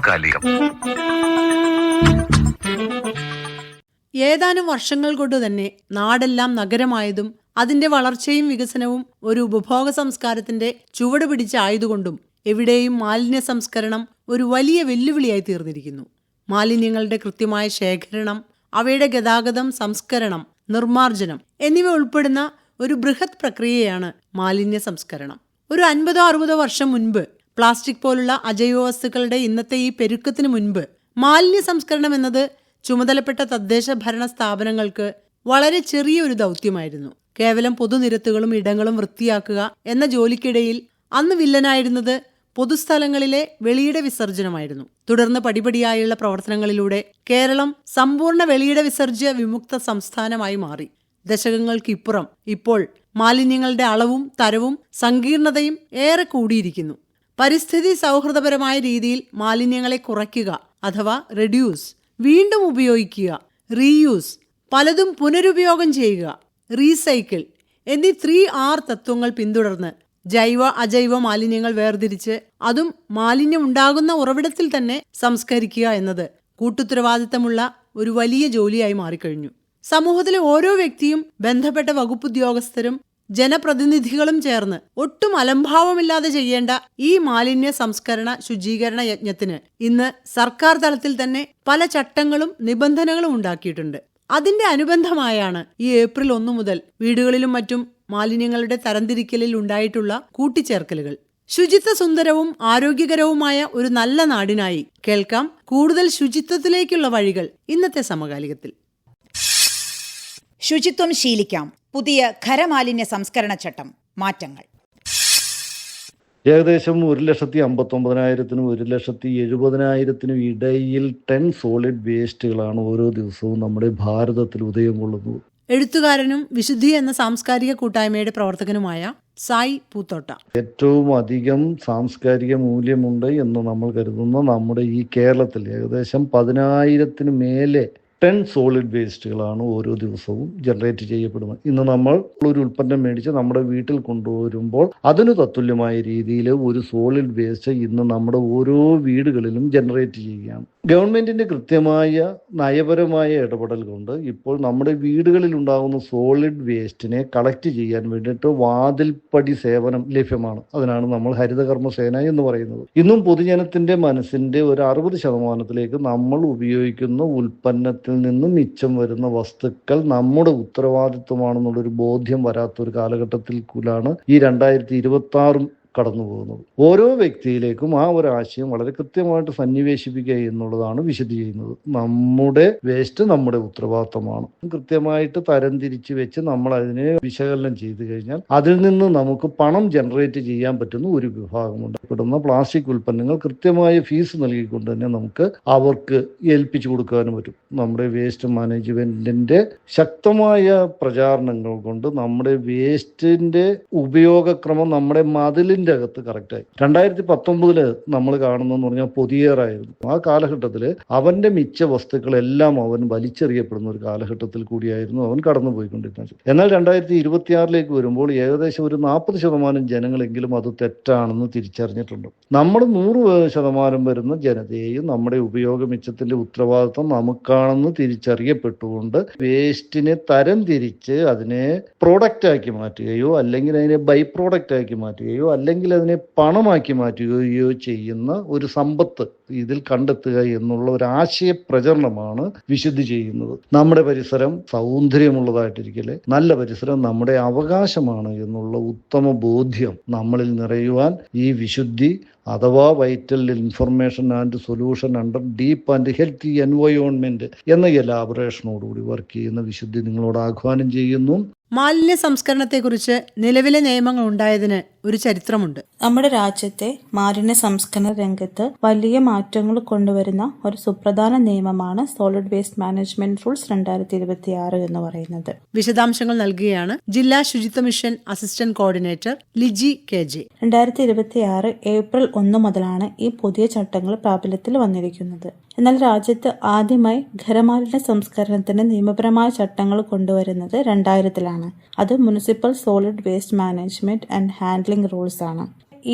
സമകാലികം. ഏതാനും വർഷങ്ങൾ കൊണ്ട് തന്നെ നാടെല്ലാം നഗരമായതും അതിന്റെ വളർച്ചയും വികസനവും ഒരു ഉപഭോഗ സംസ്കാരത്തിന്റെ ചുവട് പിടിച്ചായതുകൊണ്ടും എവിടെയും മാലിന്യ സംസ്കരണം ഒരു വലിയ വെല്ലുവിളിയായി തീർന്നിരിക്കുന്നു. മാലിന്യങ്ങളുടെ കൃത്യമായ ശേഖരണം, അവയുടെ ഗതാഗതം, സംസ്കരണം, നിർമ്മാർജ്ജനം എന്നിവ ഉൾപ്പെടുന്ന ഒരു ബൃഹത് പ്രക്രിയയാണ് മാലിന്യ സംസ്കരണം. ഒരു 50-60 വർഷം മുൻപ് പ്ലാസ്റ്റിക് പോലുള്ള അജൈവ വസ്തുക്കളുടെ ഇന്നത്തെ ഈ പെരുക്കത്തിന് മുൻപ് മാലിന്യ സംസ്കരണം എന്നത് ചുമതലപ്പെട്ട തദ്ദേശ ഭരണ സ്ഥാപനങ്ങൾക്ക് വളരെ ചെറിയൊരു ദൗത്യമായിരുന്നു. കേവലം പൊതുനിരത്തുകളും ഇടങ്ങളും വൃത്തിയാക്കുക എന്ന ജോലിക്കിടയിൽ അന്ന് വില്ലനായിരുന്നത് പൊതുസ്ഥലങ്ങളിലെ വെളിയിട വിസർജനമായിരുന്നു. തുടർന്ന് പടിപടിയായുള്ള പ്രവർത്തനങ്ങളിലൂടെ കേരളം സമ്പൂർണ്ണ വെളിയിട വിസർജ്യ വിമുക്ത സംസ്ഥാനമായി മാറി. ദശകങ്ങൾക്കിപ്പുറം ഇപ്പോൾ മാലിന്യങ്ങളുടെ അളവും തരവും സങ്കീർണതയും ഏറെ കൂടിയിരിക്കുന്നു. പരിസ്ഥിതി സൗഹൃദപരമായ രീതിയിൽ മാലിന്യങ്ങളെ കുറയ്ക്കുക അഥവാ റെഡ്യൂസ്, വീണ്ടും ഉപയോഗിക്കുക റീയൂസ്, പലതും പുനരുപയോഗം ചെയ്യുക റീസൈക്കിൾ എന്നീ 3R തത്വങ്ങൾ പിന്തുടർന്ന് ജൈവ അജൈവ മാലിന്യങ്ങൾ വേർതിരിച്ച് അതും മാലിന്യം ഉണ്ടാകുന്ന ഉറവിടത്തിൽ തന്നെ സംസ്കരിക്കുക എന്നത് കൂട്ടുത്തരവാദിത്തമുള്ള ഒരു വലിയ ജോലിയായി മാറിക്കഴിഞ്ഞു. സമൂഹത്തിലെ ഓരോ വ്യക്തിയും ബന്ധപ്പെട്ട വകുപ്പുദ്യോഗസ്ഥരും ജനപ്രതിനിധികളും ചേർന്ന് ഒട്ടും അലംഭാവമില്ലാതെ ചെയ്യേണ്ട ഈ മാലിന്യ സംസ്കരണ ശുചീകരണ യജ്ഞത്തിന് ഇന്ന് സർക്കാർ തലത്തിൽ തന്നെ പല ചട്ടങ്ങളും നിബന്ധനകളും ഉണ്ടാക്കിയിട്ടുണ്ട്. അതിന്റെ അനുബന്ധമായാണ് ഈ ഏപ്രിൽ 1 മുതൽ വീടുകളിലും മറ്റും മാലിന്യങ്ങളുടെ തരംതിരിക്കലിൽ ഉണ്ടായിട്ടുള്ള കൂട്ടിച്ചേർക്കലുകൾ. ശുചിത്വ സുന്ദരവും ആരോഗ്യകരവുമായ ഒരു നല്ല നാടിനായി കേൾക്കാം കൂടുതൽ ശുചിത്വത്തിലേക്കുള്ള വഴികൾ ഇന്നത്തെ സമകാലികത്തിൽ. ശുചിത്വം ശീലിക്കാം. പുതിയ ഖരമാലിന്യ സംസ്കരണ ചട്ടം, മാറ്റങ്ങൾ. ഏകദേശം 1,59,000-നും 1,70,000-നും ഇടയിൽ ടൺ സോളിഡ് വേസ്റ്റുകളാണ് ഓരോ ദിവസവും നമ്മുടെ ഭാരതത്തിൽ ഉദയം കൊള്ളുന്നത്. എഴുത്തുകാരനും വിശുദ്ധി എന്ന സാംസ്കാരിക കൂട്ടായ്മയുടെ പ്രവർത്തകനുമായ സായി പൂത്തോട്ട. ഏറ്റവും അധികം സാംസ്കാരിക മൂല്യമുണ്ട് എന്ന് നമ്മൾ കരുതുന്ന നമ്മുടെ ഈ കേരളത്തിൽ ഏകദേശം 10,000-ന് മേലെ ടൺ സോളിഡ് വേസ്റ്റുകളാണ് ഓരോ ദിവസവും ജനറേറ്റ് ചെയ്യപ്പെടുന്നത്. ഇന്ന് നമ്മൾ ഒരു ഉൽപ്പന്നം മേടിച്ച് നമ്മുടെ വീട്ടിൽ കൊണ്ടുവരുമ്പോൾ അതിന് തത്തുല്യമായ രീതിയിൽ ഒരു സോളിഡ് വേസ്റ്റ് ഇന്ന് നമ്മുടെ ഓരോ വീടുകളിലും ജനറേറ്റ് ചെയ്യുകയാണ്. ഗവൺമെന്റിന്റെ കൃത്യമായ നയപരമായ ഇടപെടൽ കൊണ്ട് ഇപ്പോൾ നമ്മുടെ വീടുകളിൽ ഉണ്ടാകുന്ന സോളിഡ് വേസ്റ്റിനെ കളക്ട് ചെയ്യാൻ വേണ്ടിയിട്ട് വാതിൽപ്പടി സേവനം ലഭ്യമാണ്. അതിനാണ് നമ്മൾ ഹരിതകർമ്മസേന എന്ന് പറയുന്നത്. ഇന്നും പൊതുജനത്തിന്റെ മനസ്സിന്റെ ഒരു 60% നമ്മൾ ഉപയോഗിക്കുന്ന ഉൽപ്പന്നത്തിൽ നിന്നും മിച്ചം വരുന്ന വസ്തുക്കൾ നമ്മുടെ ഉത്തരവാദിത്വമാണെന്നുള്ളൊരു ബോധ്യം വരാത്തൊരു കാലഘട്ടത്തിൽ കൂടാണ് ഈ 2026 കടന്നു പോകുന്നത്. ഓരോ വ്യക്തിയിലേക്കും ആ ഒരു ആശയം വളരെ കൃത്യമായിട്ട് സന്നിവേശിപ്പിക്കുക എന്നുള്ളതാണ് വിശുദ്ധി ചെയ്യുന്നത്. നമ്മുടെ വേസ്റ്റ് നമ്മുടെ ഉത്തരവാദിത്തമാണ്. കൃത്യമായിട്ട് തരംതിരിച്ച് വെച്ച് നമ്മൾ അതിനെ വിശകലനം ചെയ്തു കഴിഞ്ഞാൽ അതിൽ നിന്ന് നമുക്ക് പണം ജനറേറ്റ് ചെയ്യാൻ പറ്റുന്ന ഒരു വിഭാഗമുണ്ട്. പെടുന്ന പ്ലാസ്റ്റിക് ഉൽപ്പന്നങ്ങൾ കൃത്യമായ ഫീസ് നൽകിക്കൊണ്ട് തന്നെ നമുക്ക് അവർക്ക് ഏൽപ്പിച്ചു കൊടുക്കാനും പറ്റും. നമ്മുടെ വേസ്റ്റ് മാനേജ്മെന്റിന്റെ ശക്തമായ പ്രചാരണങ്ങൾ കൊണ്ട് നമ്മുടെ വേസ്റ്റിന്റെ ഉപയോഗക്രമം നമ്മുടെ മതിലിന്റെ അകത്ത് കറക്റ്റായി. 2019 നമ്മൾ കാണുന്നതെന്ന് പറഞ്ഞാൽ പൊതിയേറായിരുന്നു. ആ കാലഘട്ടത്തിൽ അവന്റെ മിച്ച വസ്തുക്കളെല്ലാം അവൻ വലിച്ചെറിയപ്പെടുന്ന ഒരു കാലഘട്ടത്തിൽ കൂടിയായിരുന്നു അവൻ കടന്നുപോയിക്കൊണ്ടിരുന്നത്. എന്നാൽ 2026 വരുമ്പോൾ ഏകദേശം ഒരു 40% ജനങ്ങളെങ്കിലും അത് തെറ്റാണെന്ന് തിരിച്ചറിഞ്ഞിട്ടുണ്ട്. നമ്മൾ 100% വരുന്ന ജനതയെയും നമ്മുടെ ഉപയോഗ മിച്ചത്തിന്റെ ഉത്തരവാദിത്വം നമുക്കാണെന്ന് തിരിച്ചറിയപ്പെട്ടുകൊണ്ട് വേസ്റ്റിനെ തരം തിരിച്ച് അതിനെ പ്രോഡക്റ്റ് ആക്കി മാറ്റുകയോ അല്ലെങ്കിൽ അതിനെ ബൈ പ്രോഡക്റ്റ് ആക്കി മാറ്റുകയോ അല്ലെങ്കിൽ അതിനെ പണമാക്കി മാറ്റുകയോ ചെയ്യുന്ന ഒരു സമ്പത്ത് ഇതിൽ കണ്ടെത്തുക എന്നുള്ള ഒരു ആശയ പ്രചരണമാണ് വിശുദ്ധി ചെയ്യുന്നത്. നമ്മുടെ പരിസരം സൗന്ദര്യമുള്ളതായിട്ടിരിക്കലെ നല്ല പരിസരം നമ്മുടെ അവകാശമാണ് എന്നുള്ള ഉത്തമ ബോധ്യം നമ്മളിൽ നിറയുവാൻ ഈ വിശുദ്ധി അഥവാ vital information and solution under deep and healthy environment എന്ന എലാബറേഷനോടുകൂടി വർക്ക് ചെയ്യുന്ന വിശുദ്ധി നിങ്ങളോട് ആഹ്വാനം ചെയ്യുന്നു. മാലിന്യ സംസ്കരണത്തെക്കുറിച്ച് നിലവിലെ നിയമങ്ങൾ ഉണ്ടായതിന് ഒരു ചരിത്രമുണ്ട്. നമ്മുടെ രാജ്യത്തെ മാലിന്യ സംസ്കരണ രംഗത്ത് വലിയ മാറ്റങ്ങൾ കൊണ്ടുവരുന്ന ഒരു സുപ്രധാന നിയമമാണ് സോളിഡ് വേസ്റ്റ് മാനേജ്മെന്റ് റൂൾസ് 2026 എന്ന് പറയുന്നത്. വിശദാംശങ്ങൾ നൽകുകയാണ് ജില്ലാ ശുചിത്വ mission assistant coordinator Liji KJ. 2026 April 1 മുതലാണ് ഈ പുതിയ ചട്ടങ്ങൾ പ്രാബല്യത്തിൽ വന്നിരിക്കുന്നത്. എന്നാൽ രാജ്യത്ത് ആദ്യമായി ഖരമാലിന്യ സംസ്കരണത്തിന് നിയമപരമായ ചട്ടങ്ങൾ കൊണ്ടുവരുന്നത് 2000-ലാണ്. അത് municipal solid waste management and handling rules ആണ്.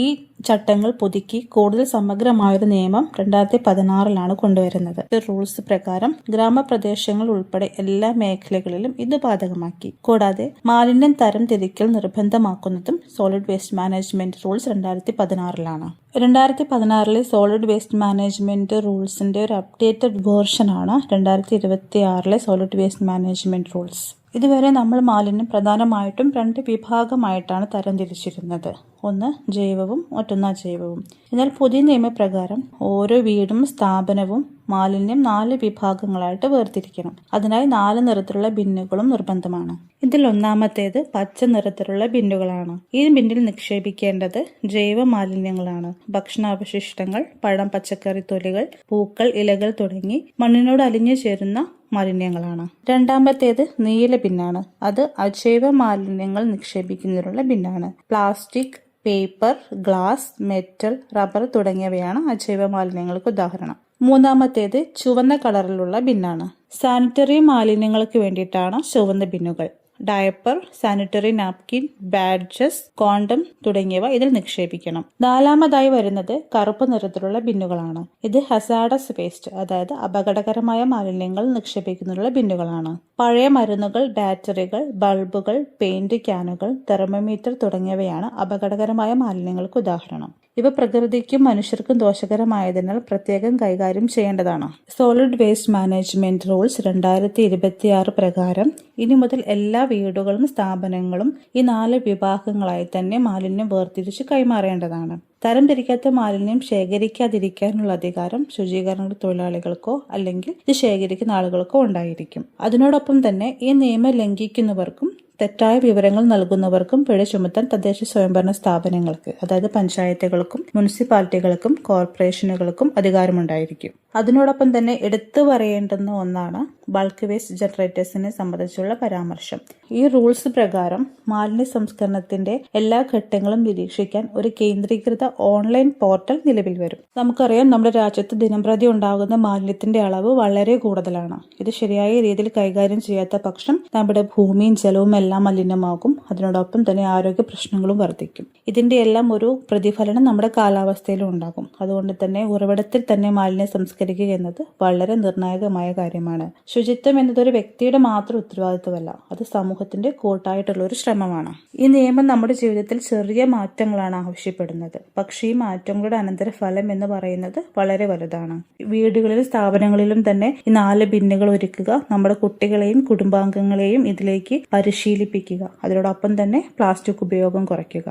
ഈ ചട്ടങ്ങൾ പുതുക്കി കൂടുതൽ സമഗ്രമായൊരു നിയമം 2016 കൊണ്ടുവരുന്നത്. ഈ റൂൾസ് പ്രകാരം ഗ്രാമപ്രദേശങ്ങൾ ഉൾപ്പെടെ എല്ലാ മേഖലകളിലും ഇത് ബാധകമാക്കി. കൂടാതെ മാലിന്യം തരം തിരിക്കൽ നിർബന്ധമാക്കുന്നതും solid waste management rules 2016 2016 solid waste management റൂൾസിന്റെ ഒരു അപ്ഡേറ്റഡ് വേർഷനാണ് 2026 സോളിഡ് വേസ്റ്റ് മാനേജ്മെന്റ് റൂൾസ്. ഇതുവരെ നമ്മൾ മാലിന്യം പ്രധാനമായിട്ടും 2 വിഭാഗമായിട്ടാണ് തരംതിരിച്ചിരുന്നത്. ഒന്ന് ജൈവവും മറ്റൊന്ന് അജൈവവും. എന്നാൽ പുതിയ നിയമപ്രകാരം ഓരോ വീടും സ്ഥാപനവും മാലിന്യം 4 വിഭാഗങ്ങളായിട്ട് വേർതിരിക്കണം. അതിനായി 4 നിറത്തിലുള്ള ബിന്നുകളും നിർബന്ധമാണ്. ഇതിൽ ഒന്നാമത്തേത് പച്ച നിറത്തിലുള്ള ബിന്നുകളാണ്. ഈ ബിന്നിൽ നിക്ഷേപിക്കേണ്ടത് ജൈവ മാലിന്യങ്ങളാണ്. ഭക്ഷണാവശിഷ്ടങ്ങൾ, പഴം, പച്ചക്കറി തൊലികൾ, പൂക്കൾ, ഇലകൾ തുടങ്ങി മണ്ണിനോട് അലിഞ്ഞു ചേരുന്ന മാലിന്യങ്ങളാണ്. രണ്ടാമത്തേത് നീല ബിന്നാണ്. അത് അജൈവ മാലിന്യങ്ങൾ നിക്ഷേപിക്കുന്നതിനുള്ള ബിന്നാണ്. Plastic, paper, glass, metal, rubber തുടങ്ങിയവയാണ് അജൈവ മാലിന്യങ്ങൾക്ക് ഉദാഹരണം. മൂന്നാമത്തേത് ചുവന്ന കളറിലുള്ള ബിന്നാണ്. സാനിറ്ററി മാലിന്യങ്ങൾക്ക് വേണ്ടിയിട്ടാണ് ചുവന്ന ബിന്നുകൾ. ഡയപ്പർ, സാനിറ്ററി നാപ്കിൻ, ബാഡ്ജസ്, കോണ്ടം തുടങ്ങിയവ ഇതിൽ നിക്ഷേപിക്കണം. നാലാമതായി വരുന്നത് കറുപ്പ് നിറത്തിലുള്ള ബിന്നുകളാണ്. ഇത് ഹസാഡസ് വേസ്റ്റ്, അതായത് അപകടകരമായ മാലിന്യങ്ങൾ നിക്ഷേപിക്കുന്നതിനുള്ള ബിന്നുകളാണ്. പഴയ മരുന്നുകൾ, ബാറ്ററികൾ, ബൾബുകൾ, പെയിന്റ് ക്യാനുകൾ, തെർമോമീറ്റർ തുടങ്ങിയവയാണ് അപകടകരമായ മാലിന്യങ്ങൾക്ക് ഉദാഹരണം. ഇവ പ്രകൃതിക്കും മനുഷ്യർക്കും ദോഷകരമായതിനാൽ പ്രത്യേകം കൈകാര്യം ചെയ്യേണ്ടതാണ്. സോളിഡ് വേസ്റ്റ് മാനേജ്മെന്റ് റൂൾസ് 2026 പ്രകാരം ഇനി മുതൽ എല്ലാ വീടുകളും സ്ഥാപനങ്ങളും ഈ 4 വിഭാഗങ്ങളായി തന്നെ മാലിന്യം വേർതിരിച്ച് കൈമാറേണ്ടതാണ്. തരംതിരിക്കാത്ത മാലിന്യം ശേഖരിക്കാതിരിക്കാനുള്ള അധികാരം ശുചീകരണ തൊഴിലാളികൾക്കോ അല്ലെങ്കിൽ ഇത് ശേഖരിക്കുന്ന ആളുകൾക്കോ ഉണ്ടായിരിക്കും. അതിനോടൊപ്പം തന്നെ ഈ നിയമം ലംഘിക്കുന്നവർക്കും തെറ്റായ വിവരങ്ങൾ നൽകുന്നവർക്കും പിഴ ചുമത്താൻ തദ്ദേശ സ്വയംഭരണ സ്ഥാപനങ്ങൾക്ക്, അതായത് പഞ്ചായത്തുകൾക്കും മുനിസിപ്പാലിറ്റികൾക്കും കോർപ്പറേഷനുകൾക്കും അധികാരമുണ്ടായിരിക്കും. അതിനോടൊപ്പം തന്നെ എടുത്തു പറയേണ്ടുന്ന ഒന്നാണ് ബൾക്ക് വേസ്റ്റ് ജനറേറ്റേഴ്സിനെ സംബന്ധിച്ചുള്ള പരാമർശം. ഈ റൂൾസ് പ്രകാരം മാലിന്യ സംസ്കരണത്തിന്റെ എല്ലാ ഘട്ടങ്ങളും നിരീക്ഷിക്കാൻ ഒരു കേന്ദ്രീകൃത ഓൺലൈൻ പോർട്ടൽ നിലവിൽ വരും. നമുക്കറിയാം, നമ്മുടെ രാജ്യത്ത് ദിനംപ്രതി ഉണ്ടാകുന്ന മാലിന്യത്തിന്റെ അളവ് വളരെ കൂടുതലാണ്. ഇത് ശരിയായ രീതിയിൽ കൈകാര്യം ചെയ്യാത്ത പക്ഷം നമ്മുടെ ഭൂമിയും ജലവും എല്ലാം മലിനമാകും. അതിനോടൊപ്പം തന്നെ ആരോഗ്യ പ്രശ്നങ്ങളും വർദ്ധിക്കും. ഇതിന്റെ എല്ലാം ഒരു പ്രതിഫലനം നമ്മുടെ കാലാവസ്ഥയിലും ഉണ്ടാകും. അതുകൊണ്ട് തന്നെ ഉറവിടത്തിൽ തന്നെ മാലിന്യം സംസ്കരിക്കുക എന്നത് വളരെ നിർണായകമായ കാര്യമാണ്. ശുചിത്വം എന്നത് ഒരു വ്യക്തിയുടെ മാത്രം ഉത്തരവാദിത്വമല്ല, അത് സമൂഹത്തിന്റെ കൂട്ടായിട്ടുള്ള ഒരു ശ്രമമാണ്. ഈ നിയമം നമ്മുടെ ജീവിതത്തിൽ ചെറിയ മാറ്റങ്ങളാണ് ആവശ്യപ്പെടുന്നത്. പക്ഷേ ഈ മാറ്റങ്ങളുടെ അനന്തരഫലം എന്ന് പറയുന്നത് വളരെ വലുതാണ്. വീടുകളിലും സ്ഥാപനങ്ങളിലും തന്നെ ഈ 4 ബിന്നുകൾ ഒരുക്കുക, നമ്മുടെ കുട്ടികളെയും കുടുംബാംഗങ്ങളെയും ഇതിലേക്ക് പരിശീലിപ്പിക്കുക. അതിനോടൊപ്പം തന്നെ പ്ലാസ്റ്റിക് ഉപയോഗം കുറയ്ക്കുക.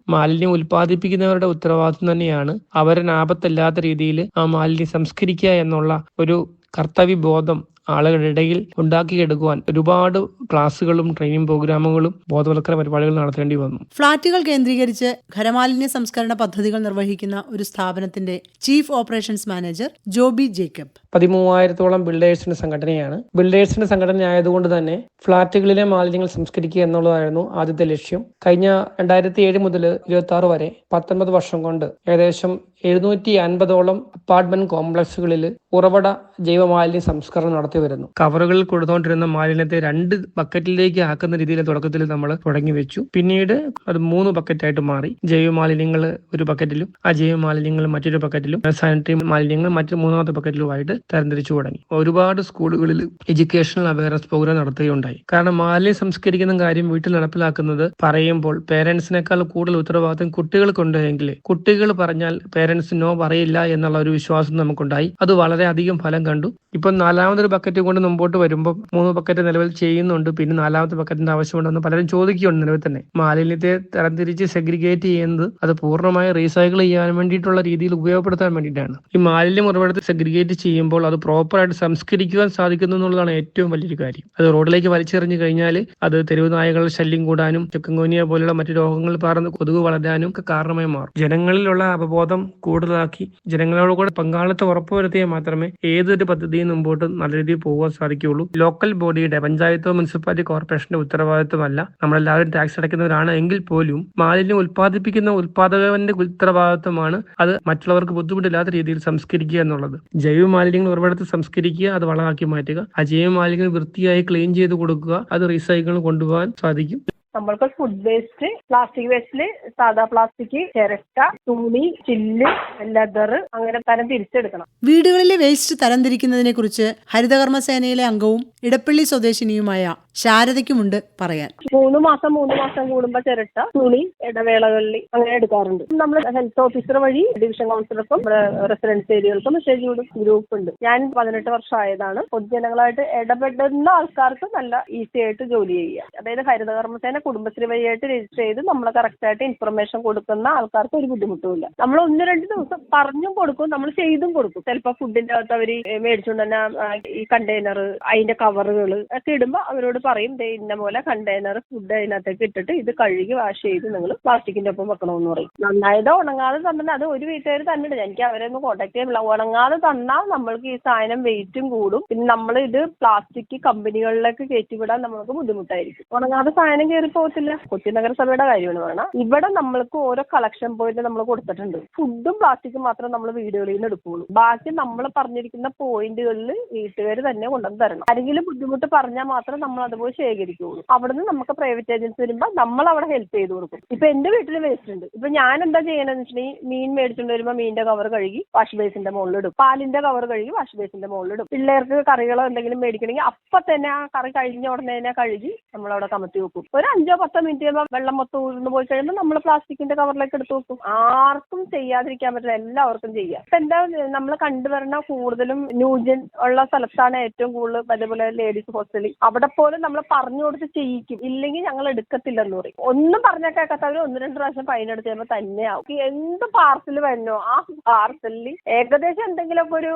മാലിന്യം ഉൽപ്പാദിപ്പിക്കുന്നവരുടെ ഉത്തരവാദിത്വം തന്നെയാണ് അവരെ ആപത്തല്ലാത്ത രീതിയിൽ ആ മാലിന്യം സംസ്കരിക്കുക എന്നുള്ള ഒരു കർത്തവ്യബോധം ആളുകളുടെ ഇടയിൽ ഉണ്ടാക്കിയെടുക്കുവാൻ ഒരുപാട് ക്ലാസുകളും ട്രെയിനിങ് പ്രോഗ്രാമുകളും ബോധവൽക്കരണ പരിപാടികൾ നടത്തേണ്ടി വന്നു. ഫ്ളാറ്റുകൾ കേന്ദ്രീകരിച്ച് ഖരമാലിന്യ സംസ്കരണ പദ്ധതികൾ നിർവഹിക്കുന്ന ഒരു സ്ഥാപനത്തിന്റെ chief operations manager Joby Jacob. 13,000-ഓളം ബിൽഡേഴ്സിന്റെ സംഘടനയാണ്. ബിൽഡേഴ്സിന്റെ സംഘടന ആയതുകൊണ്ട് തന്നെ ഫ്ളാറ്റുകളിലെ മാലിന്യങ്ങൾ സംസ്കരിക്കുക എന്നുള്ളതായിരുന്നു ആദ്യത്തെ ലക്ഷ്യം. കഴിഞ്ഞ 2007 മുതൽ 2026 വരെ 19 വർഷം കൊണ്ട് ഏകദേശം 750ഓളം അപ്പാർട്ട്മെന്റ് കോംപ്ലക്സുകളിൽ ഉറവിട ജൈവമാലിന്യ സംസ്കരണം നടത്തി വരുന്നു. കവറുകളിൽ കൊടുത്തുകൊണ്ടിരുന്ന മാലിന്യത്തെ 2 ബക്കറ്റിലേക്ക് ആക്കുന്ന രീതിയിൽ തുടക്കത്തിൽ നമ്മൾ തുടങ്ങി വെച്ചു. പിന്നീട് അത് 3 ബക്കറ്റായിട്ട് മാറി. ജൈവ മാലിന്യങ്ങൾ ഒരു ബക്കറ്റിലും അജൈവ മാലിന്യങ്ങൾ മറ്റൊരു ബക്കറ്റിലും സാനിറ്ററി മാലിന്യങ്ങൾ മറ്റു 3ാമത്തെ ബക്കറ്റിലുമായിട്ട് തരംതിരിച്ചു തുടങ്ങി. ഒരുപാട് സ്കൂളുകളിൽ എഡ്യൂക്കേഷണൽ അവയർനെസ് പ്രോഗ്രാം നടത്തുകയുണ്ടായി. കാരണം മാലിന്യം സംസ്കരിക്കുന്ന കാര്യം വീട്ടിൽ നടപ്പിലാക്കുന്നത് പറയുമ്പോൾ പേരൻസിനേക്കാൾ കൂടുതൽ ഉത്തരവാദിത്വം കുട്ടികൾക്കുണ്ട് എങ്കിൽ കുട്ടികൾ പറഞ്ഞാൽ പേരൻസ് നോ പറയില്ല എന്നുള്ള ഒരു വിശ്വാസം നമുക്കുണ്ടായി. അത് വളരെയധികം ഫലം കണ്ടു. ഇപ്പം 4ാമതൊരു ബക്കറ്റ് കൊണ്ട് മുമ്പോട്ട് വരുമ്പോൾ 3 ബക്കറ്റ് നിലവിൽ ചെയ്യുന്നുണ്ട്. പിന്നെ 4ാമത്തെ ബക്കറ്റിന്റെ ആവശ്യമുണ്ടെന്ന് പലരും ചോദിക്കുന്നുണ്ട്. നിലവിൽ തന്നെ മാലിന്യത്തെ തരംതിരിച്ച് സെഗ്രിഗേറ്റ് ചെയ്യുന്നത് അത് പൂർണ്ണമായി റീസൈക്കിൾ ചെയ്യാൻ വേണ്ടിയിട്ടുള്ള രീതിയിൽ ഉപയോഗപ്പെടുത്താൻ വേണ്ടിയിട്ടാണ്. ഈ മാലിന്യം ഉറവിടത്തിൽ സെഗ്രിഗേറ്റ് ചെയ്യുമ്പോൾ അത് പ്രോപ്പറായിട്ട് സംസ്കരിക്കുവാൻ സാധിക്കുന്നു എന്നുള്ളതാണ് ഏറ്റവും വലിയൊരു കാര്യം. അത് റോഡിലേക്ക് വലിച്ചെറിഞ്ഞു കഴിഞ്ഞാൽ അത് തെരുവ് നായകളുടെ ശല്യം കൂടാനും ചിക്കൻഗുനിയ പോലുള്ള മറ്റു രോഗങ്ങൾ പകർന്ന് കൊതുക് വളരാനും ഒക്കെ കാരണമായി മാറും. ജനങ്ങളിലുള്ള അവബോധം കൂടുതലാക്കി ജനങ്ങളോട് കൂടെ പങ്കാളിത്തം ഉറപ്പുവരുത്തിയാൽ മാത്രമേ ഏതൊരു പദ്ധതിയും മുമ്പോട്ട് നല്ല രീതിയിൽ പോകാൻ സാധിക്കുകയുള്ളൂ. ലോക്കൽ ബോഡിയുടെ പഞ്ചായത്തോ മുനിസിപ്പാലിറ്റി കോർപ്പറേഷന്റെ ഉത്തരവാദിത്വമല്ല. നമ്മളെല്ലാവരും ടാക്സ് അടയ്ക്കുന്നവരാണ് എങ്കിൽ പോലും മാലിന്യം ഉൽപ്പാദിപ്പിക്കുന്ന ഉൽപ്പാദകന്റെ ഉത്തരവാദിത്വമാണ് അത് മറ്റുള്ളവർക്ക് ബുദ്ധിമുട്ടില്ലാത്ത രീതിയിൽ സംസ്കരിക്കുക എന്നുള്ളത്. ജൈവ മാലിന്യങ്ങൾ ഉറവിടത്തിൽ സംസ്കരിക്കുക, അത് വളമാക്കി മാറ്റുക. അജൈവ മാലിന്യങ്ങൾ വൃത്തിയായി ക്ലീൻ ചെയ്ത് കൊടുക്കുക, അത് റീസൈക്കിൾ കൊണ്ടുപോകാൻ സാധിക്കും. നമ്മൾക്ക് ഫുഡ് വേസ്റ്റ്, പ്ലാസ്റ്റിക് വേസ്റ്റില് സാധാ പ്ലാസ്റ്റിക്, ചിരട്ട, തുണി, ചില്ല്, ലെതർ അങ്ങനെ തരം തിരിച്ചെടുക്കണം. വീടുകളിലെ വേസ്റ്റ് തരംതിരിക്കുന്നതിനെ കുറിച്ച് ഹരിതകർമ്മസേനയിലെ അംഗവും ഇടപ്പള്ളി സ്വദേശിനിയുമായ ശാരദയ്ക്കുമുണ്ട് പറയാൻ. 3 മാസം കൂടുമ്പോ ചിരട്ട, തുണി ഇടവേളകളിൽ അങ്ങനെ എടുക്കാറുണ്ട്. നമ്മൾ ഹെൽത്ത് ഓഫീസർ വഴി ഡിവിഷൻ കൗൺസിലർക്കും റെസിഡൻസ് ഏരിയകൾക്കും മെസ്സേജ് ഗ്രൂപ്പ് ഉണ്ട്. ഞാൻ 18 വർഷമായതാണ്. പൊതുജനങ്ങളായിട്ട് ഇടപെടുന്ന ആൾക്കാർക്ക് നല്ല ഈസി ആയിട്ട് ജോലി ചെയ്യാം. അതായത് ഹരിതകർമ്മസേന കുടുംബശ്രീ വഴിയായിട്ട് രജിസ്റ്റർ ചെയ്ത് നമ്മൾ കറക്റ്റ് ആയിട്ട് ഇൻഫർമേഷൻ കൊടുക്കുന്ന ആൾക്കാർക്ക് ഒരു ബുദ്ധിമുട്ടുമില്ല. നമ്മൾ 1-2 ദിവസം പറഞ്ഞും കൊടുക്കും, നമ്മൾ ചെയ്തും കൊടുക്കും. ചിലപ്പോൾ ഫുഡിന്റെ അകത്ത് അവർ മേടിച്ചുകൊണ്ട് തന്നെ ഈ കണ്ടെയ്നർ, അതിന്റെ കവറുകൾ ഒക്കെ ഇടുമ്പോൾ അവരോട് പറയും, ഇന്ന പോലെ കണ്ടെയ്നർ ഫുഡ് അതിനകത്തേക്ക് ഇട്ടിട്ട് ഇത് കഴുകി വാഷ് ചെയ്ത് നിങ്ങൾ പ്ലാസ്റ്റിക്കിന്റെ ഒപ്പം വെക്കണമെന്ന് പറയും. നന്നായത് ഉണങ്ങാതെ തന്നെ അത് ഒരു വീട്ടുകാർ തന്നെ ഇടും. എനിക്ക് അവരെ ഒന്നും കോൺടാക്ട് ചെയ്യാനില്ല. ഉണങ്ങാതെ തന്നാൽ നമ്മൾക്ക് ഈ സാധനം വെയിറ്റും കൂടും. പിന്നെ നമ്മൾ ഇത് പ്ലാസ്റ്റിക് കമ്പനികളിലേക്ക് കയറ്റിവിടാൻ നമ്മൾക്ക് ബുദ്ധിമുട്ടായിരിക്കും. ഉണങ്ങാതെ സാധനം കയറി പോകത്തില്ല. കൊച്ചി നഗരസഭയുടെ കാര്യമാണ് വേണം. ഇവിടെ നമ്മൾക്ക് ഓരോ കളക്ഷൻ പോയിന്റ് നമ്മൾ കൊടുത്തിട്ടുണ്ട്. ഫുഡും പ്ലാസ്റ്റിക്കും മാത്രം നമ്മൾ വീടുകളിൽ നിന്ന് എടുക്കുള്ളൂ. ബാക്കി നമ്മൾ പറഞ്ഞിരിക്കുന്ന പോയിന്റുകളിൽ വീട്ടുകാർ തന്നെ കൊണ്ടുവന്ന് തരണം. ആരെങ്കിലും ബുദ്ധിമുട്ട് പറഞ്ഞാൽ മാത്രം നമ്മൾ അതുപോലെ ശേഖരിക്കുകയുള്ളൂ. അവിടുന്ന് നമുക്ക് പ്രൈവറ്റ് ഏജൻസി വരുമ്പോൾ നമ്മൾ അവിടെ ഹെൽപ്പ് ചെയ്ത് കൊടുക്കും. ഇപ്പൊ എന്റെ വീട്ടിൽ വേസ്റ്റ് ഉണ്ട്. ഇപ്പൊ ഞാൻ എന്താ ചെയ്യണമെന്ന് വെച്ചിട്ടുണ്ടെങ്കിൽ മീൻ മേടിച്ചുകൊണ്ട് വരുമ്പോൾ മീനിന്റെ കവർ കഴുകി വാഷ് ബേസിന്റെ മുകളിലിടും. പാലിന്റെ കവർ കഴുകി വാഷ് ബേസിന്റെ മുകളിലിടും. പിള്ളേർക്ക് കറികളോ എന്തെങ്കിലും മേടിക്കണമെങ്കിൽ അപ്പൊ തന്നെ ആ കറി കഴിഞ്ഞ ഉടനെ തന്നെ കഴുകി നമ്മളവിടെ കമത്തി വെക്കും. ഒരു 5-10 മിനിറ്റ് കഴിയുമ്പോൾ വെള്ളം മൊത്തം ഊർന്നു പോയി കഴിയുമ്പോൾ നമ്മൾ പ്ലാസ്റ്റിക്കിന്റെ കവറിലേക്ക് എടുത്ത് വെക്കും. ആർക്കും ചെയ്യാതിരിക്കാൻ പറ്റില്ല, എല്ലാവർക്കും ചെയ്യാം. ഇപ്പൊ എന്താ നമ്മൾ കണ്ടുവരുന്ന കൂടുതലും ന്യൂജൻ ഉള്ള സ്ഥലത്താണ് ഏറ്റവും കൂടുതൽ അതേപോലെ ലേഡീസ് ഹോസ്റ്റലിൽ. അവിടെ പോലും നമ്മൾ പറഞ്ഞു കൊടുത്ത് ചെയ്യിക്കും. ഇല്ലെങ്കിൽ ഞങ്ങൾ എടുക്കത്തില്ലെന്ന് പറയും. ഒന്നും പറഞ്ഞാൽ കേൾക്കാത്തവര് 1-2 പ്രാവശ്യം ഫൈൻ എടുത്ത് കഴിയുമ്പോൾ തന്നെയാവും. എന്ത് പാർസൽ വരുന്നോ ആ പാർസലിൽ ഏകദേശം എന്തെങ്കിലുമൊക്കെ ഒരു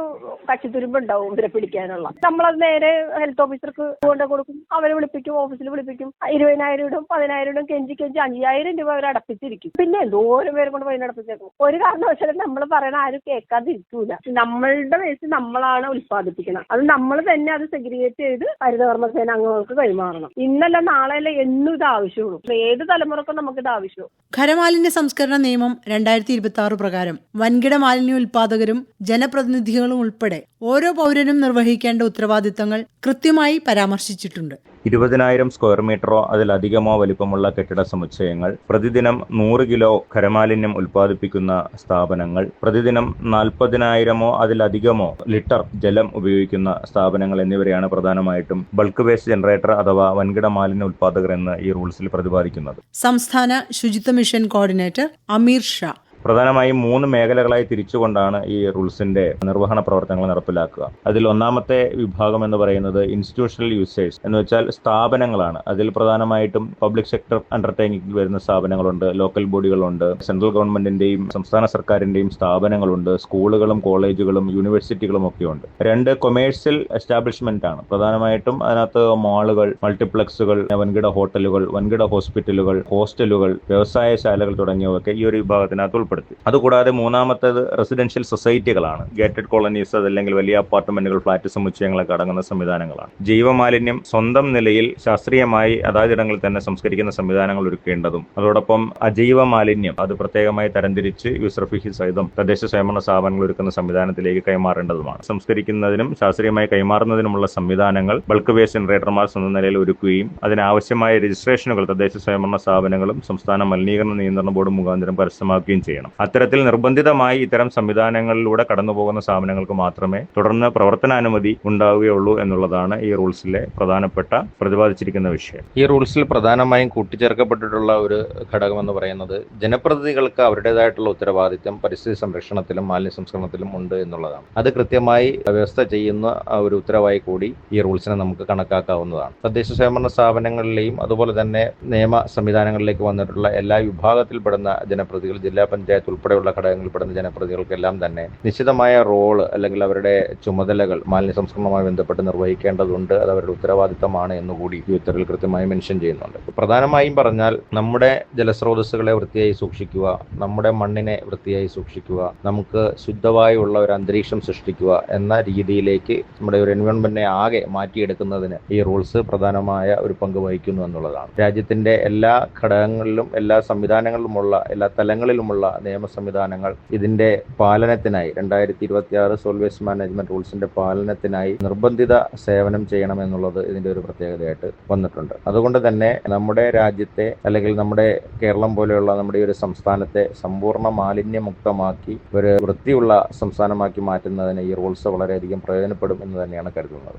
കച്ചിത്തുരുമ്പുണ്ടാവും ഇവരെ പിടിക്കാനുള്ള. നമ്മളത് നേരെ ഹെൽത്ത് ഓഫീസർക്ക് കൊണ്ട് കൊടുക്കും. അവരെ വിളിപ്പിക്കും, ഓഫീസിൽ വിളിപ്പിക്കും. 20,000 ഇടും, 10,000 ഇടും, കെഞ്ചി 5,000 രൂപ അവർ അടപ്പിച്ചിരിക്കും. പിന്നെ എന്തോരം പേര് കൊണ്ട് ഫൈൻ അടപ്പിച്ചേക്കും. ഒരു കാരണവശാലും നമ്മൾ പറയണ ആരും കേൾക്കാതിരിക്കൂല. നമ്മളുടെ വേസ്റ്റ് നമ്മളാണ് ഉത്പാദിപ്പിക്കണം. അത് നമ്മൾ തന്നെ അത് സെഗ്രിഗേറ്റ് ചെയ്ത് ഹരിതകർമ്മസേന അംഗങ്ങൾക്ക് കൈമാറണം. ഇന്നല്ല നാളെയല്ല എന്നും ഇത് ആവശ്യമുള്ളൂ. ഏത് തലമുറക്കും നമുക്കിത് ആവശ്യമുള്ളൂ. ഖരമാലിന്യ സംസ്കരണ നിയമം 2026 പ്രകാരം വൻകിട മാലിന്യ ഉൽപാദകരും ജനപ്രതിനിധികളും ഉൾപ്പെടെ ഓരോ പൗരനും നിർവഹിക്കേണ്ട ഉത്തരവാദിത്തങ്ങൾ കൃത്യമായി പരാമർശിച്ചിട്ടുണ്ട്. 20,000 സ്ക്വയർ മീറ്ററോ അതിലധികമോ വലിപ്പമുള്ള കെട്ടിട സമുച്ചയങ്ങൾ, പ്രതിദിനം 100 കിലോ ഖരമാലിന്യം ഉൽപ്പാദിപ്പിക്കുന്ന സ്ഥാപനങ്ങൾ, പ്രതിദിനം 40,000 അതിലധികമോ ലിറ്റർ ജലം ഉപയോഗിക്കുന്ന സ്ഥാപനങ്ങൾ എന്നിവരെയാണ് പ്രധാനമായിട്ടും ബൾക്ക് വേസ്റ്റ് ജനറേറ്റർ അഥവാ വൻകിട മാലിന്യ ഉൽപ്പാദകർ എന്ന് ഈ റൂൾസിൽ പ്രതിപാദിക്കുന്നത്. സംസ്ഥാന ശുചിത്വ മിഷൻ കോർഡിനേറ്റർ അമീർ ഷാ പ്രധാനമായും 3 മേഖലകളായി തിരിച്ചുകൊണ്ടാണ് ഈ റൂൾസിന്റെ നിർവഹണ പ്രവർത്തനങ്ങൾ നടപ്പിലാക്കുക. അതിൽ ഒന്നാമത്തെ വിഭാഗം എന്ന് പറയുന്നത് ഇൻസ്റ്റിറ്റ്യൂഷണൽ യൂസേഴ്സ് എന്ന് വെച്ചാൽ സ്ഥാപനങ്ങളാണ്. അതിൽ പ്രധാനമായിട്ടും പബ്ലിക് സെക്ടർ അണ്ടർടേക്കിംഗ് വരുന്ന സ്ഥാപനങ്ങളുണ്ട്, ലോക്കൽ ബോഡികളുണ്ട്, സെൻട്രൽ ഗവൺമെന്റിന്റെയും സംസ്ഥാന സർക്കാരിന്റെയും സ്ഥാപനങ്ങളുണ്ട്, സ്കൂളുകളും കോളേജുകളും യൂണിവേഴ്സിറ്റികളും ഒക്കെ ഉണ്ട്. 2 കൊമേഴ്സ്യൽ എസ്റ്റാബ്ലിഷ്മെന്റ് ആണ്. പ്രധാനമായിട്ടും അതിനകത്ത് മാളുകൾ, മൾട്ടിപ്ലക്സുകൾ, വൻകിട ഹോട്ടലുകൾ, വൻകിട ഹോസ്പിറ്റലുകൾ, ഹോസ്റ്റലുകൾ, വ്യവസായശാലകൾ തുടങ്ങിയവയൊക്കെ ഈ ഒരു വിഭാഗത്തിനകത്ത് ഉൾപ്പെടുത്തി. അതുകൂടാതെ മൂന്നാമത്തേത് റെസിഡൻഷ്യൽ സൊസൈറ്റികളാണ്. ഗേറ്റഡ് കോളനീസ് അതല്ലെങ്കിൽ വലിയ അപ്പാർട്ട്മെന്റുകൾ, ഫ്ളാറ്റ് സമുച്ചയങ്ങളൊക്കെ അടങ്ങുന്ന സംവിധാനങ്ങളാണ്. ജൈവമാലിന്യം സ്വന്തം നിലയിൽ ശാസ്ത്രീയമായി അതാതിടങ്ങളിൽ തന്നെ സംസ്കരിക്കുന്ന സംവിധാനങ്ങൾ ഒരുക്കേണ്ടതും അതോടൊപ്പം അജൈവ മാലിന്യം അത് പ്രത്യേകമായി തരംതിരിച്ച് യൂസർ ഫീസ് സഹിതം തദ്ദേശ സ്വയംഭരണ സ്ഥാപനങ്ങൾ ഒരുക്കുന്ന സംവിധാനത്തിലേക്ക് കൈമാറേണ്ടതുമാണ്. സംസ്കരിക്കുന്നതിനും ശാസ്ത്രീയമായി കൈമാറുന്നതിനുമുള്ള സംവിധാനങ്ങൾ ബൾക്ക് വേസ്റ്റ് ജനറേറ്റർമാർ സ്വന്തം നിലയിൽ ഒരുക്കുകയും അതിനാവശ്യമായ രജിസ്ട്രേഷനുകൾ തദ്ദേശ സ്വയംഭരണ സ്ഥാപനങ്ങളും സംസ്ഥാന മലിനീകരണ നിയന്ത്രണ ബോർഡ് മുഖാന്തരം കരസ്ഥമാക്കുകയും ചെയ്യണം. അത്തരത്തിൽ നിർബന്ധിതമായി ഇത്തരം സംവിധാനങ്ങളിലൂടെ കടന്നുപോകുന്ന സ്ഥാപനങ്ങൾക്ക് മാത്രമേ തുടർന്ന് പ്രവർത്തനാനുമതി ഉണ്ടാവുകയുള്ളൂ എന്നുള്ളതാണ് ഈ റൂൾസിലെ പ്രധാനപ്പെട്ട പ്രതിപാദിച്ചിരിക്കുന്ന വിഷയം. ഈ റൂൾസിൽ പ്രധാനമായും കൂട്ടിച്ചേർക്കപ്പെട്ടിട്ടുള്ള ഒരു ഘടകം എന്ന് പറയുന്നത് ജനപ്രതിനിധികൾക്ക് അവരുടേതായിട്ടുള്ള ഉത്തരവാദിത്തം പരിസ്ഥിതി സംരക്ഷണത്തിലും മാലിന്യ സംസ്കരണത്തിലും ഉണ്ട് എന്നുള്ളതാണ്. അത് കൃത്യമായി വ്യവസ്ഥ ചെയ്യുന്ന ഒരു ഉത്തരവായി കൂടി ഈ റൂൾസിനെ നമുക്ക് കണക്കാക്കാവുന്നതാണ്. തദ്ദേശ സ്വയംഭരണ സ്ഥാപനങ്ങളിലെയും അതുപോലെ തന്നെ നിയമ സംവിധാനങ്ങളിലേക്ക് വന്നിട്ടുള്ള എല്ലാ വിഭാഗത്തിൽപ്പെടുന്ന ജനപ്രതിനിധികൾ, ജില്ലാ പഞ്ചായത്ത് ഉൾപ്പെടെയുള്ള ഘടകങ്ങളിൽപ്പെടുന്ന ജനപ്രതിനിധികൾക്കെല്ലാം തന്നെ നിശ്ചിതമായ റോള് അല്ലെങ്കിൽ അവരുടെ ചുമതലകൾ മാലിന്യ സംസ്കരണവുമായി ബന്ധപ്പെട്ട് നിർവഹിക്കേണ്ടതുണ്ട്. അത് അവരുടെ ഉത്തരവാദിത്തമാണ് എന്നുകൂടി ഈ ഉത്തരവിൽ കൃത്യമായി മെൻഷൻ ചെയ്യുന്നുണ്ട്. പ്രധാനമായും പറഞ്ഞാൽ നമ്മുടെ ജലസ്രോതസ്സുകളെ വൃത്തിയായി സൂക്ഷിക്കുക, നമ്മുടെ മണ്ണിനെ വൃത്തിയായി സൂക്ഷിക്കുക, നമുക്ക് ശുദ്ധമായുള്ള ഒരു അന്തരീക്ഷം സൃഷ്ടിക്കുക എന്ന രീതിയിലേക്ക് നമ്മുടെ ഒരു എൻവയോൺമെന്റിനെ ആകെ മാറ്റിയെടുക്കുന്നതിന് ഈ റൂൾസ് പ്രധാനമായ ഒരു പങ്ക് വഹിക്കുന്നു എന്നുള്ളതാണ്. രാജ്യത്തിന്റെ എല്ലാ ഘടകങ്ങളിലും എല്ലാ സംവിധാനങ്ങളിലുമുള്ള എല്ലാ തലങ്ങളിലുമുള്ള നിയമ സംവിധാനങ്ങൾ ഇതിന്റെ പാലനത്തിനായി 2026 സോളിഡ് വേസ്റ്റ് മാനേജ്മെന്റ് റൂൾസിന്റെ പാലനത്തിനായി നിർബന്ധിത സേവനം ചെയ്യണമെന്നുള്ളത് ഇതിന്റെ ഒരു പ്രത്യേകതയായിട്ട് വന്നിട്ടുണ്ട്. അതുകൊണ്ട് തന്നെ നമ്മുടെ രാജ്യത്തെ അല്ലെങ്കിൽ നമ്മുടെ കേരളം പോലെയുള്ള നമ്മുടെ ഈ ഒരു സംസ്ഥാനത്തെ സമ്പൂർണ്ണ മാലിന്യമുക്തമാക്കി ഒരു വൃത്തിയുള്ള സംസ്ഥാനമാക്കി മാറ്റുന്നതിന് ഈ റൂൾസ് വളരെയധികം പ്രയോജനപ്പെടും എന്ന് തന്നെയാണ് കരുതുന്നത്.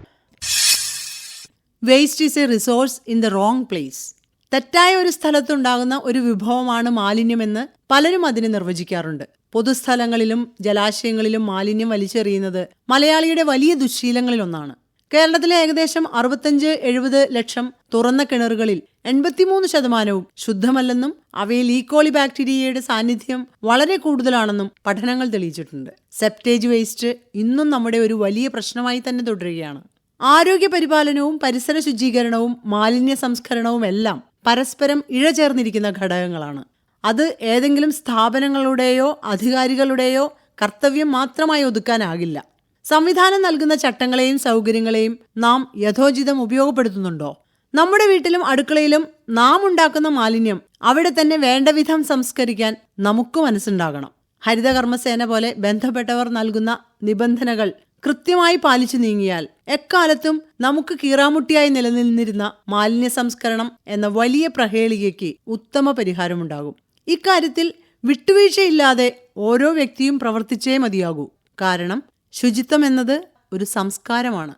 Waste is A resource in the wrong place. തെറ്റായ ഒരു സ്ഥലത്തുണ്ടാകുന്ന ഒരു വിഭവമാണ് മാലിന്യമെന്ന് പലരും അതിനെ നിർവചിക്കാറുണ്ട്. പൊതുസ്ഥലങ്ങളിലും ജലാശയങ്ങളിലും മാലിന്യം വലിച്ചെറിയുന്നത് മലയാളിയുടെ വലിയ ദുശ്ശീലങ്ങളിലൊന്നാണ്. കേരളത്തിലെ ഏകദേശം 65-70 ലക്ഷം തുറന്ന കിണറുകളിൽ 83% ശുദ്ധമല്ലെന്നും അവയിൽ ഈക്കോളി ബാക്ടീരിയയുടെ സാന്നിധ്യം വളരെ കൂടുതലാണെന്നും പഠനങ്ങൾ തെളിയിച്ചിട്ടുണ്ട്. സെപ്റ്റേജ് വേസ്റ്റ് ഇന്നും നമ്മുടെ ഒരു വലിയ പ്രശ്നമായി തന്നെ തുടരുകയാണ്. ആരോഗ്യ പരിപാലനവും പരിസര ശുചീകരണവും മാലിന്യ സംസ്കരണവും എല്ലാം പരസ്പരം ഇഴചേർന്നിരിക്കുന്ന ഘടകങ്ങളാണ്. അത് ഏതെങ്കിലും സ്ഥാപനങ്ങളുടെയോ അധികാരികളുടെയോ കർത്തവ്യം മാത്രമായി ഒതുക്കാനാകില്ല. സംവിധാനം നൽകുന്ന ചട്ടങ്ങളെയും സൗകര്യങ്ങളെയും നാം യഥോചിതം ഉപയോഗപ്പെടുത്തുന്നുണ്ടോ? നമ്മുടെ വീട്ടിലും അടുക്കളയിലും നാം ഉണ്ടാക്കുന്ന മാലിന്യം അവിടെ തന്നെ വേണ്ടവിധം സംസ്കരിക്കാൻ നമുക്ക് മനസ്സുണ്ടാകണം. ഹരിതകർമ്മസേന പോലെ ബന്ധപ്പെട്ടവർ നൽകുന്ന നിബന്ധനകൾ കൃത്യമായി പാലിച്ചു നീങ്ങിയാൽ എക്കാലത്തും നമുക്ക് കീറാമുട്ടിയായി നിലനിന്നിരുന്ന മാലിന്യ സംസ്കരണം എന്ന വലിയ പ്രഹേളികയ്ക്ക് ഉത്തമ പരിഹാരമുണ്ടാകും. ഇക്കാര്യത്തിൽ വിട്ടുവീഴ്ചയില്ലാതെ ഓരോ വ്യക്തിയും പ്രവർത്തിച്ചേ മതിയാകൂ. കാരണം ശുചിത്വം എന്നത് ഒരു സംസ്കാരമാണ്.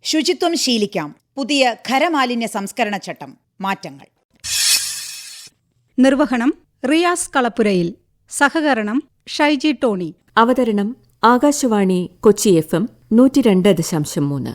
ശുചിത്വം ശീലിക്കാം. പുതിയ ഖരമാലിന്യ സംസ്കരണ ചട്ടം. മാറ്റങ്ങൾ. നിർവഹണം റിയാസ് കളപ്പുരയിൽ. സഹകരണം ഷൈജി ടോണി. അവതരണം ആകാശവാണി കൊച്ചി FM 102.3.